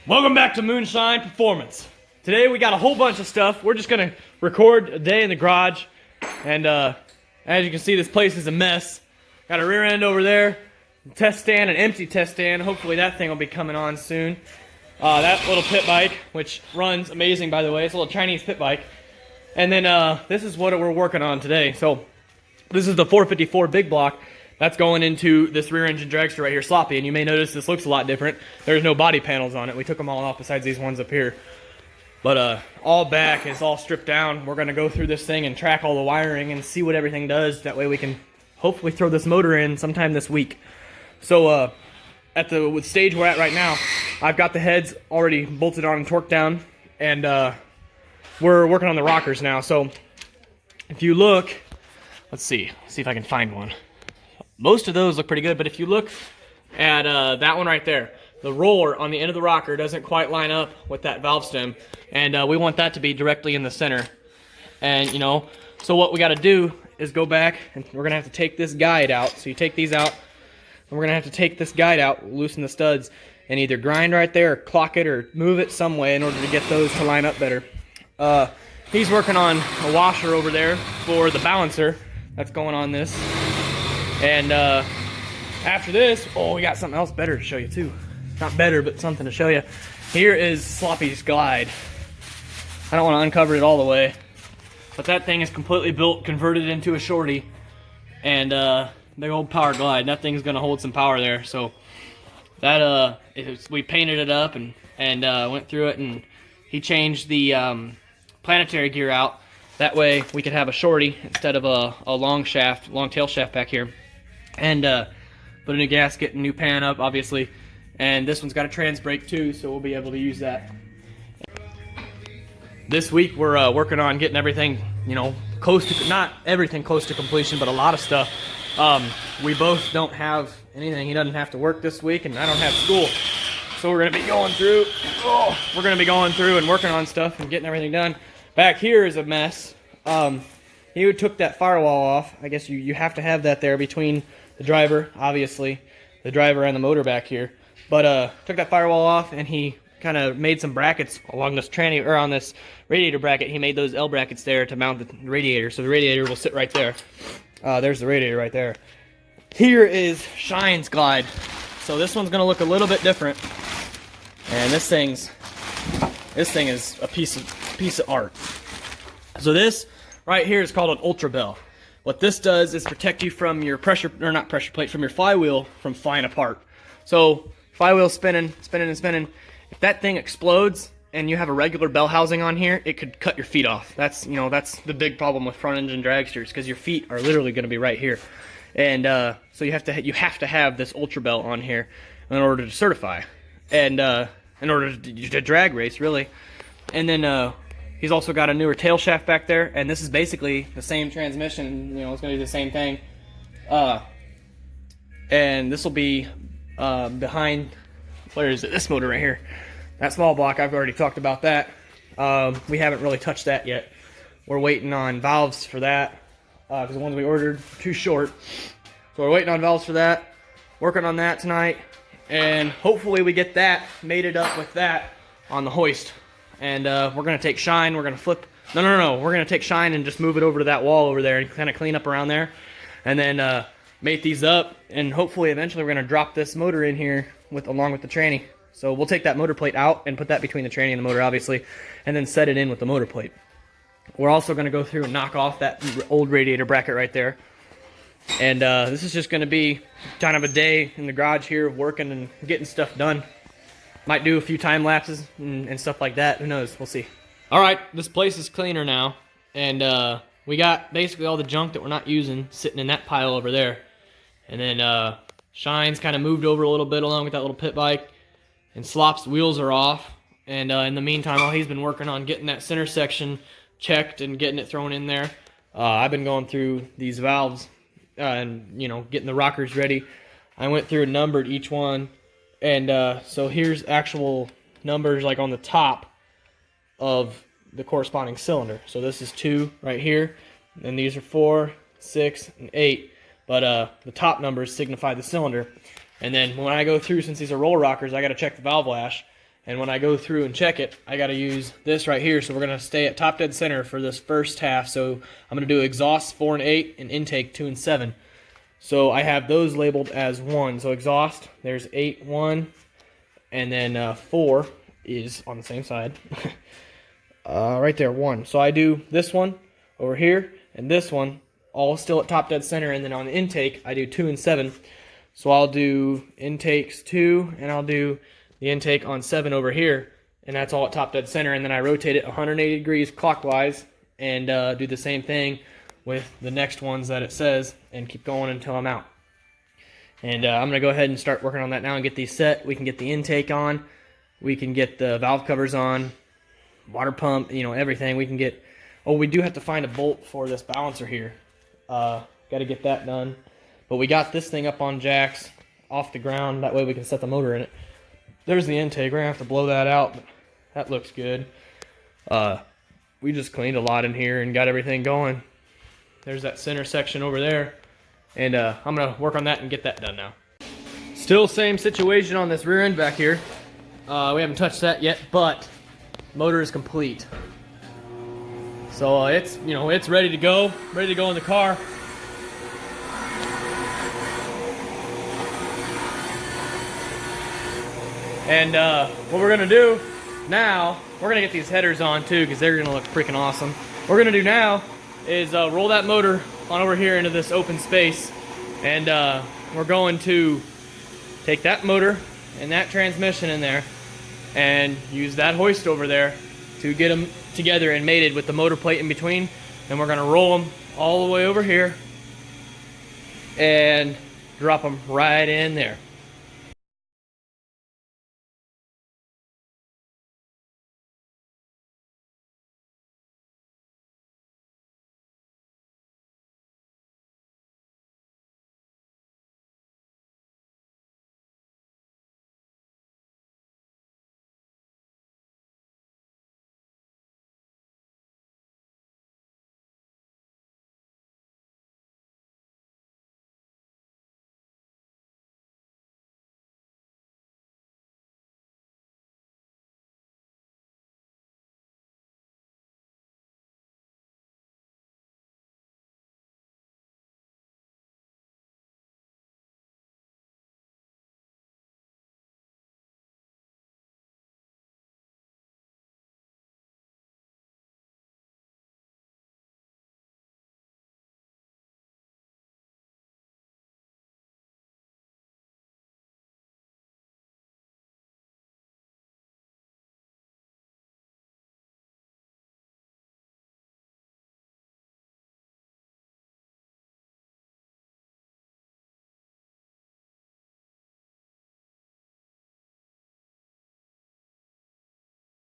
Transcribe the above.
Welcome back to Moonshine Performance. Today we got a whole bunch of stuff. We're just gonna record a day in the garage, and as you can see, this place is a mess. Got a rear end over there, test stand, an empty test stand. Hopefully that thing will be coming on soon. That little pit bike, which runs amazing by the way, it's a little Chinese pit bike. And then this is what we're working on today. So this is the 454 big block. That's going into this rear engine dragster right here, Sloppy, and you may notice this looks a lot different. There's no body panels on it. We took them all off besides these ones up here. But all back is all stripped down. We're gonna go through this thing and track all the wiring and see what everything does. That way we can hopefully throw this motor in sometime this week. So at the stage we're at right now, I've got the heads already bolted on and torqued down, and we're working on the rockers now. So if you look, let's see if I can find one. Most of those look pretty good, but if you look at that one right there, the roller on the end of the rocker doesn't quite line up with that valve stem, and we want that to be directly in the center. And so what we got to do is go back, and we're gonna have to take this guide out. So you take these out, and we're gonna have to take this guide out, loosen the studs, and either grind right there, or clock it, or move it some way in order to get those to line up better. He's working on a washer over there for the balancer that's going on this. And after this, we got something else better to show you too. Not better, but something to show you. Here is Sloppy's glide. I don't want to uncover it all the way, but that thing is completely built, converted into a shorty, and big old power glide. That thing's gonna hold some power there. So that we painted it up and went through it, and he changed the planetary gear out. That way we could have a shorty instead of a long tail shaft back here. And put a new gasket and new pan up, obviously. And this one's got a trans brake too, so we'll be able to use that. This week we're working on getting everything, close to, not everything close to completion, but a lot of stuff. We both don't have anything. He doesn't have to work this week, and I don't have school. So we're gonna be going through, and working on stuff and getting everything done. Back here is a mess. He took that firewall off. I guess you have to have that there between the driver, obviously, the driver and the motor back here. But took that firewall off, and he kind of made some brackets along this tranny, or on this radiator bracket. He made those L brackets there to mount the radiator, so the radiator will sit right there. There's the radiator right there. Here is Shine's glide. So this one's gonna look a little bit different, and this thing is a piece of art. So this right here is called an Ultra Bell. What this does is protect you from your from your flywheel from flying apart. So flywheel spinning. If that thing explodes and you have a regular bell housing on here, it could cut your feet off. That's the big problem with front engine dragsters, because your feet are literally going to be right here. And so you have to have this Ultra Bell on here in order to certify, and in order to drag race really. And then he's also got a newer tail shaft back there, and this is basically the same transmission. It's going to do the same thing. And this will be behind, where is it? This motor right here. That small block, I've already talked about that. We haven't really touched that yet. We're waiting on valves for that, because the ones we ordered were too short. So we're waiting on valves for that. Working on that tonight, and hopefully we get that mated up with that on the hoist. And we're gonna take Shine, we're gonna flip, no, we're gonna take Shine and just move it over to that wall over there and kind of clean up around there, and then mate these up, and hopefully eventually we're gonna drop this motor in here along with the tranny. So we'll take that motor plate out and put that between the tranny and the motor, obviously, and then set it in with the motor plate. We're also gonna go through and knock off that old radiator bracket right there. And this is just gonna be kind of a day in the garage here of working and getting stuff done. Might do a few time lapses and stuff like that. Who knows? We'll see. All right, this place is cleaner now, and we got basically all the junk that we're not using sitting in that pile over there. And then Shine's kind of moved over a little bit along with that little pit bike, and Slop's wheels are off. And in the meantime, while he's been working on getting that center section checked and getting it thrown in there, I've been going through these valves and getting the rockers ready. I went through and numbered each one. And so here's actual numbers like on the top of the corresponding cylinder. So this is 2 right here, and these are 4, 6, and 8. But the top numbers signify the cylinder. And then when I go through, since these are roll rockers, I got to check the valve lash. And when I go through and check it, I got to use this right here. So we're going to stay at top dead center for this first half. So I'm going to do exhaust 4 and 8 and intake 2 and 7. So I have those labeled as 1. So exhaust, there's 8, 1, and then 4 is on the same side. Right there, 1. So I do this one over here and this one all still at top dead center, and then on the intake I do 2 and 7. So I'll do intakes 2 and I'll do the intake on 7 over here, and that's all at top dead center, and then I rotate it 180 degrees clockwise and do the same thing with the next ones that it says, and keep going until I'm out. And I'm going to go ahead and start working on that now and get these set. We can get the intake on, we can get the valve covers on, water pump, you know, everything. We can get, oh, we do have to find a bolt for this balancer here. Got to get that done. But we got this thing up on jacks off the ground. That way we can set the motor in it. There's the intake. We're going to have to blow that out, but that looks good. We just cleaned a lot in here and got everything going. There's that center section over there. And I'm going to work on that and get that done now. Still same situation on this rear end back here. We haven't touched that yet, but motor is complete. So it's, you know, it's ready to go in the car. And what we're gonna do now, we're gonna get these headers on too, because they're gonna look freaking awesome. What we're gonna do now is roll that motor on over here into this open space, and we're going to take that motor and that transmission in there and use that hoist over there to get them together and mated with the motor plate in between. And we're gonna roll them all the way over here and drop them right in there.